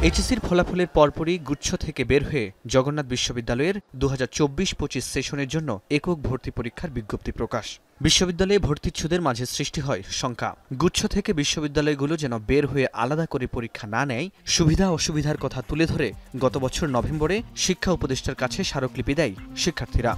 এইচএসসির ফলাফলের পরপরই গুচ্ছ থেকে বের হয়ে জগন্নাথ বিশ্ববিদ্যালয়ের ২০২৪-২৫ সেশনের জন্য একক ভর্তি পরীক্ষার বিজ্ঞপ্তি প্রকাশ। বিশ্ববিদ্যালয়ে ভর্তিচ্ছুদের মাঝে সৃষ্টি হয় শঙ্কা। গুচ্ছ থেকে বিশ্ববিদ্যালয়গুলো যেন বের হয়ে আলাদা করে পরীক্ষা না নেয়, সুবিধা অসুবিধার কথা তুলে ধরে গত বছর নভেম্বরে শিক্ষা উপদেষ্টার কাছে স্মারকলিপি দেয় শিক্ষার্থীরা।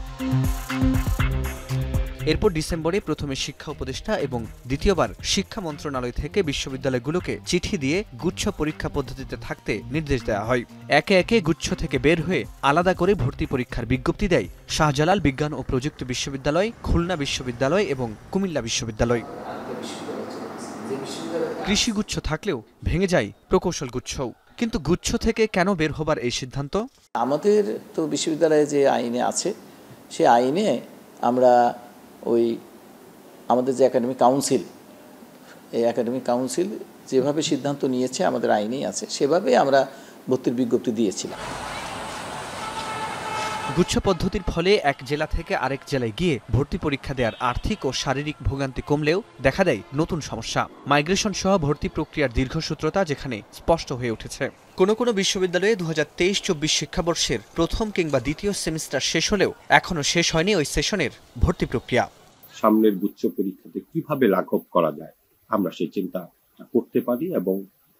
এরপর ডিসেম্বরে প্রথমে শিক্ষা উপদেষ্টা এবং দ্বিতীয়বার শিক্ষা মন্ত্রণালয় থেকে বিশ্ববিদ্যালয়গুলোকে চিঠি দিয়ে গুচ্ছ পরীক্ষা পদ্ধতিতে থাকতে নির্দেশ দেওয়া হয়। একে একে গুচ্ছ থেকে বের হয়ে আলাদা করে ভর্তি পরীক্ষার বিজ্ঞপ্তি দেয় শাহজালাল বিজ্ঞান ও প্রযুক্তি বিশ্ববিদ্যালয়, খুলনা বিশ্ববিদ্যালয় এবং কুমিল্লা বিশ্ববিদ্যালয়। কৃষিগুচ্ছ থাকলেও ভেঙে যায় প্রকৌশল গুচ্ছও। কিন্তু গুচ্ছ থেকে কেন বের হবার এই সিদ্ধান্ত? আমাদের তো বিশ্ববিদ্যালয়ে যে আইনে আছে, সে আইনে আমরা আমাদের যে একাডেমিক কাউন্সিল, এই একাডেমিক কাউন্সিল যেভাবে সিদ্ধান্ত নিয়েছে আমাদের আইনেই আছে, সেভাবে আমরা ভর্তির বিজ্ঞপ্তি দিয়েছিলাম। গুচ্ছ পদ্ধতির ফলে এক জেলা থেকে আরেক জেলায় গিয়ে ভর্তি পরীক্ষা দেওয়ার আর্থিক ও শারীরিক ভোগান্তি কমলেও দেখা দেয় নতুন সমস্যা। মাইগ্রেশন সহ ভর্তি প্রক্রিয়ার দীর্ঘসূত্রতা যেখানে স্পষ্ট হয়ে উঠেছে। কোনো কোনো বিশ্ববিদ্যালয়ে ২০২৩-২৪ শিক্ষাবর্ষের প্রথম কিংবা দ্বিতীয় সেমিস্টার শেষ হলেও এখনও শেষ হয়নি ওই সেশনের ভর্তি প্রক্রিয়া। সামনের গুচ্ছ পরীক্ষাতে কিভাবে লাঘব করা যায় আমরা সেই চিন্তা করতে পারি এবং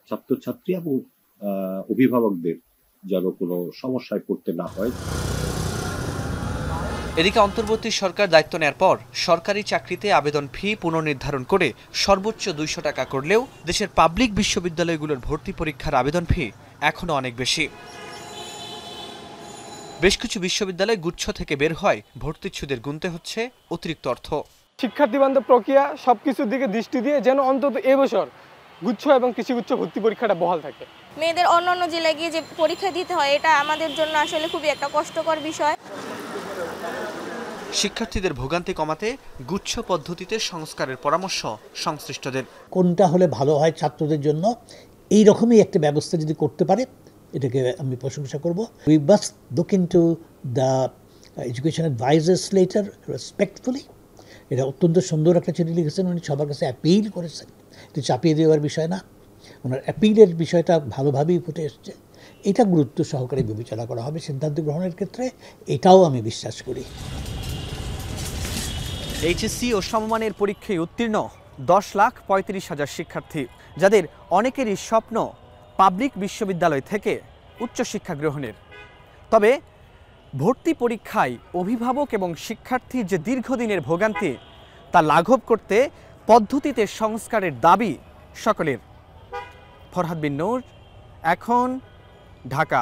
ছাত্রছাত্রী এবং অভিভাবকদের যেন কোনো সমস্যায় পড়তে না হয়। এদিকে অন্তর্বর্তী সরকার দায়িত্ব নেয়ার পর সরকারি চাকরিতে আবেদন ফি পুনর্নির্ধারণ করে সর্বোচ্চ ২০০ টাকা করলেও দেশের পাবলিক বিশ্ববিদ্যালয়গুলোর ভর্তি পরীক্ষার আবেদন ফি এখনও অনেক বেশি। বেশ কিছু বিশ্ববিদ্যালয় গুচ্ছ থেকে বের হয় ভর্তিচ্ছুদের গুনতে হচ্ছে অতিরিক্ত অর্থ। শিক্ষার্থীবান্ধব প্রক্রিয়া সবকিছুর দিকে দৃষ্টি দিয়ে যেন অন্তত এবছর গুচ্ছ এবং কৃষিগুচ্ছ ভর্তি পরীক্ষাটা বহাল থাকে। মেয়েদের অন্যান্য জেলায় গিয়ে যে পরীক্ষা দিতে হয়, এটা আমাদের জন্য আসলে খুবই একটা কষ্টকর বিষয়। শিক্ষার্থীদের ভোগান্তি কমাতে গুচ্ছ পদ্ধতিতে সংস্কারের পরামর্শ সংশ্লিষ্টদের। কোনটা হলে ভালো হয় ছাত্রদের জন্য, এই রকমই একটা ব্যবস্থা যদি করতে পারে, এটাকে আমি প্রশংসা করব। We must look into the education advisers letter respectfully. এটা অত্যন্ত সুন্দর একটা চিঠি লিখেছেন, উনি সবার কাছে অ্যাপিল করেছেন। এটি চাপিয়ে দেওয়ার বিষয় না, ওনার অ্যাপিলের বিষয়টা ভালোভাবেই ফুটে এসছে। এটা গুরুত্ব সহকারে বিবেচনা করা হবে সিদ্ধান্ত গ্রহণের ক্ষেত্রে, এটাও আমি বিশ্বাস করি। এইচএসসি ও সমমানের পরীক্ষায় উত্তীর্ণ 10,35,000 শিক্ষার্থী, যাদের অনেকেরই স্বপ্ন পাবলিক বিশ্ববিদ্যালয় থেকে উচ্চশিক্ষা গ্রহণের। তবে ভর্তি পরীক্ষায় অভিভাবক এবং শিক্ষার্থীর যে দীর্ঘদিনের ভোগান্তি, তা লাঘব করতে পদ্ধতিতে সংস্কারের দাবি সকলের। ফরহাদ বিন নূর, এখন, ঢাকা।